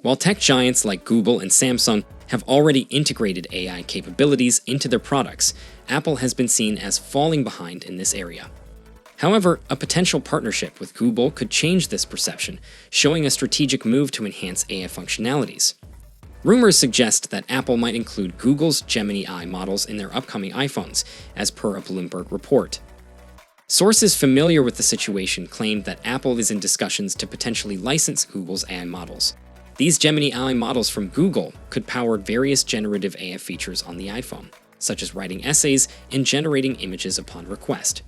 While tech giants like Google and Samsung have already integrated AI capabilities into their products, Apple has been seen as falling behind in this area. However, a potential partnership with Google could change this perception, showing a strategic move to enhance AI functionalities. Rumors suggest that Apple might include Google's Gemini models in their upcoming iPhones, as per a Bloomberg report. Sources familiar with the situation claim that Apple is in discussions to potentially license Google's AI models. These Gemini models from Google could power various generative AI features on the iPhone, such as writing essays and generating images upon request.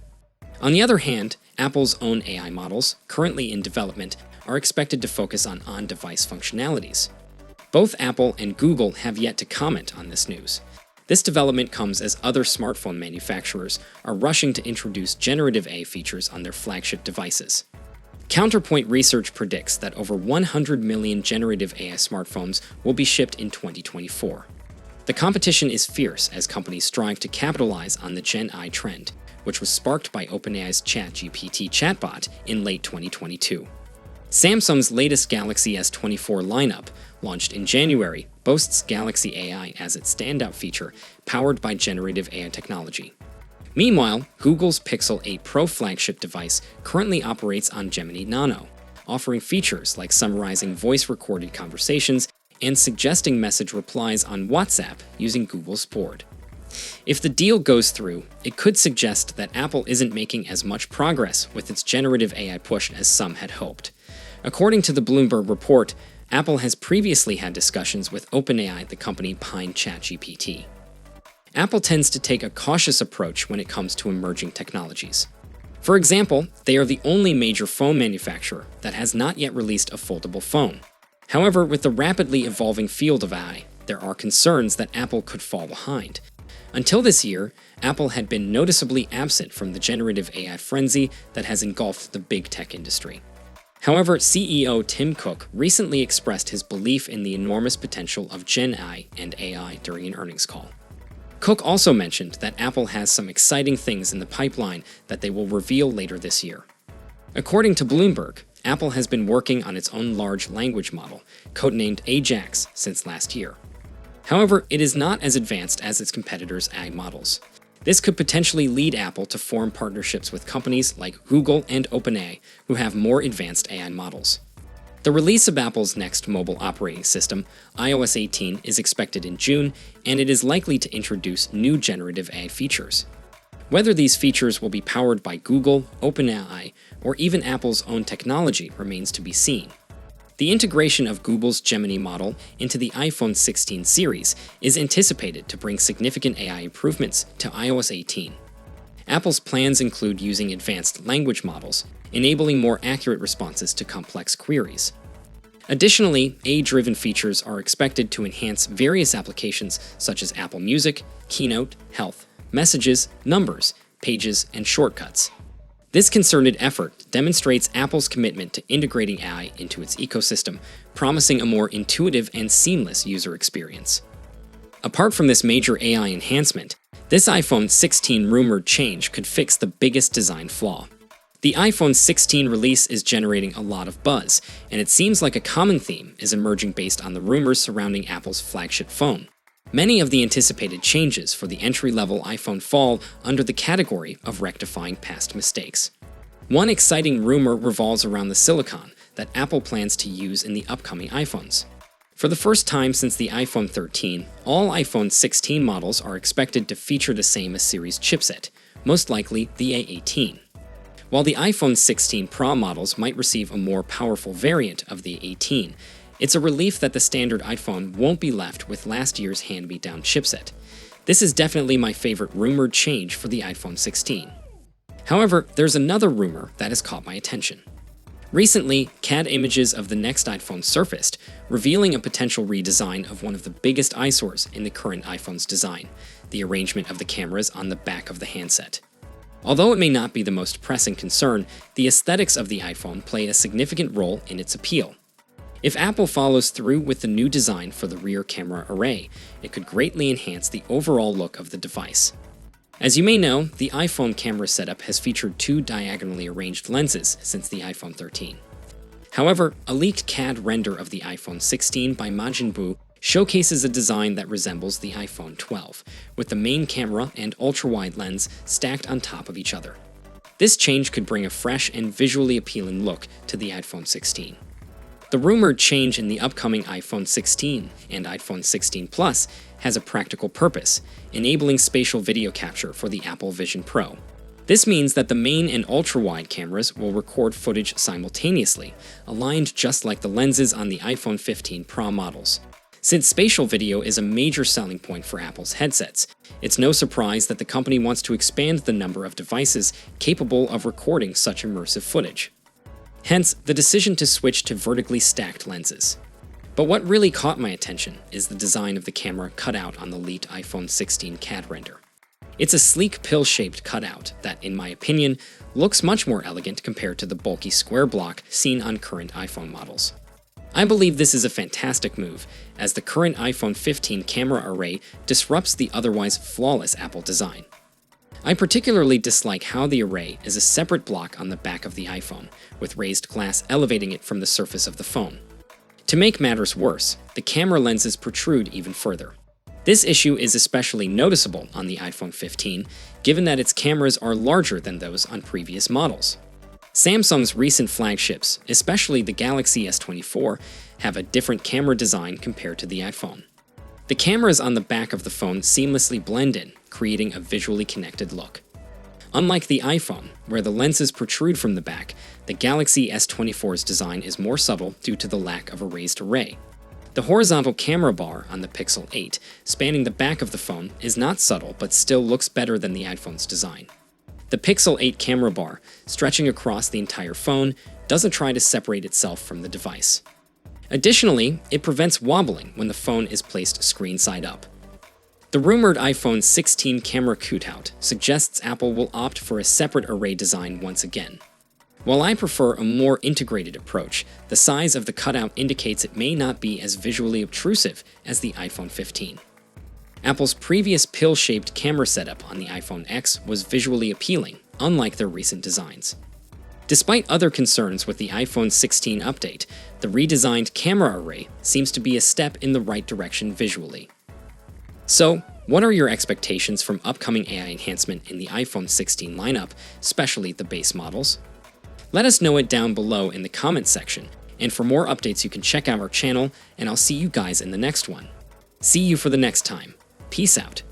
On the other hand, Apple's own AI models, currently in development, are expected to focus on on-device functionalities. Both Apple and Google have yet to comment on this news. This development comes as other smartphone manufacturers are rushing to introduce generative AI features on their flagship devices. Counterpoint Research predicts that over 100 million generative AI smartphones will be shipped in 2024. The competition is fierce as companies strive to capitalize on the Gen AI trend, which was sparked by OpenAI's ChatGPT chatbot in late 2022. Samsung's latest Galaxy S24 lineup, launched in January, boasts Galaxy AI as its standout feature, powered by generative AI technology. Meanwhile, Google's Pixel 8 Pro flagship device currently operates on Gemini Nano, offering features like summarizing voice-recorded conversations and suggesting message replies on WhatsApp using Google's board. If the deal goes through, it could suggest that Apple isn't making as much progress with its generative AI push as some had hoped. According to the Bloomberg report, Apple has previously had discussions with OpenAI, the company behind ChatGPT. Apple tends to take a cautious approach when it comes to emerging technologies. For example, they are the only major phone manufacturer that has not yet released a foldable phone. However, with the rapidly evolving field of AI, there are concerns that Apple could fall behind. Until this year, Apple had been noticeably absent from the generative AI frenzy that has engulfed the big tech industry. However, CEO Tim Cook recently expressed his belief in the enormous potential of Gen AI and AI during an earnings call. Cook also mentioned that Apple has some exciting things in the pipeline that they will reveal later this year. According to Bloomberg, Apple has been working on its own large language model, codenamed Ajax, since last year. However, it is not as advanced as its competitors' AI models. This could potentially lead Apple to form partnerships with companies like Google and OpenAI, who have more advanced AI models. The release of Apple's next mobile operating system, iOS 18, is expected in June, and it is likely to introduce new generative AI features. Whether these features will be powered by Google, OpenAI, or even Apple's own technology remains to be seen. The integration of Google's Gemini model into the iPhone 16 series is anticipated to bring significant AI improvements to iOS 18. Apple's plans include using advanced language models, enabling more accurate responses to complex queries. Additionally, AI-driven features are expected to enhance various applications such as Apple Music, Keynote, Health, Messages, Numbers, Pages, and Shortcuts. This concerted effort demonstrates Apple's commitment to integrating AI into its ecosystem, promising a more intuitive and seamless user experience. Apart from this major AI enhancement, this iPhone 16 rumored change could fix the biggest design flaw. The iPhone 16 release is generating a lot of buzz, and it seems like a common theme is emerging based on the rumors surrounding Apple's flagship phone. Many of the anticipated changes for the entry-level iPhone fall under the category of rectifying past mistakes. One exciting rumor revolves around the silicon that Apple plans to use in the upcoming iPhones. For the first time since the iPhone 13, all iPhone 16 models are expected to feature the same series chipset, most likely the A18. While the iPhone 16 Pro models might receive a more powerful variant of the A18, it's a relief that the standard iPhone won't be left with last year's hand-me-down chipset. This is definitely my favorite rumored change for the iPhone 16. However, there's another rumor that has caught my attention. Recently, CAD images of the next iPhone surfaced, revealing a potential redesign of one of the biggest eyesores in the current iPhone's design, the arrangement of the cameras on the back of the handset. Although it may not be the most pressing concern, the aesthetics of the iPhone play a significant role in its appeal. If Apple follows through with the new design for the rear camera array, it could greatly enhance the overall look of the device. As you may know, the iPhone camera setup has featured two diagonally arranged lenses since the iPhone 13. However, a leaked CAD render of the iPhone 16 by Majin Buu showcases a design that resembles the iPhone 12, with the main camera and ultra-wide lens stacked on top of each other. This change could bring a fresh and visually appealing look to the iPhone 16. The rumored change in the upcoming iPhone 16 and iPhone 16 Plus has a practical purpose, enabling spatial video capture for the Apple Vision Pro. This means that the main and ultra-wide cameras will record footage simultaneously, aligned just like the lenses on the iPhone 15 Pro models. Since spatial video is a major selling point for Apple's headsets, it's no surprise that the company wants to expand the number of devices capable of recording such immersive footage. Hence, the decision to switch to vertically stacked lenses. But what really caught my attention is the design of the camera cutout on the leaked iPhone 16 CAD render. It's a sleek pill-shaped cutout that, in my opinion, looks much more elegant compared to the bulky square block seen on current iPhone models. I believe this is a fantastic move, as the current iPhone 15 camera array disrupts the otherwise flawless Apple design. I particularly dislike how the array is a separate block on the back of the iPhone, with raised glass elevating it from the surface of the phone. To make matters worse, the camera lenses protrude even further. This issue is especially noticeable on the iPhone 15, given that its cameras are larger than those on previous models. Samsung's recent flagships, especially the Galaxy S24, have a different camera design compared to the iPhone. The cameras on the back of the phone seamlessly blend in, creating a visually connected look. Unlike the iPhone, where the lenses protrude from the back, the Galaxy S24's design is more subtle due to the lack of a raised array. The horizontal camera bar on the Pixel 8, spanning the back of the phone, is not subtle but still looks better than the iPhone's design. The Pixel 8 camera bar, stretching across the entire phone, doesn't try to separate itself from the device. Additionally, it prevents wobbling when the phone is placed screen side up. The rumored iPhone 16 camera cutout suggests Apple will opt for a separate array design once again. While I prefer a more integrated approach, the size of the cutout indicates it may not be as visually obtrusive as the iPhone 15. Apple's previous pill-shaped camera setup on the iPhone X was visually appealing, unlike their recent designs. Despite other concerns with the iPhone 16 update, the redesigned camera array seems to be a step in the right direction visually. So, what are your expectations from upcoming AI enhancement in the iPhone 16 lineup, especially the base models? Let us know it down below in the comments section, and for more updates you can check out our channel, and I'll see you guys in the next one. See you for the next time. Peace out.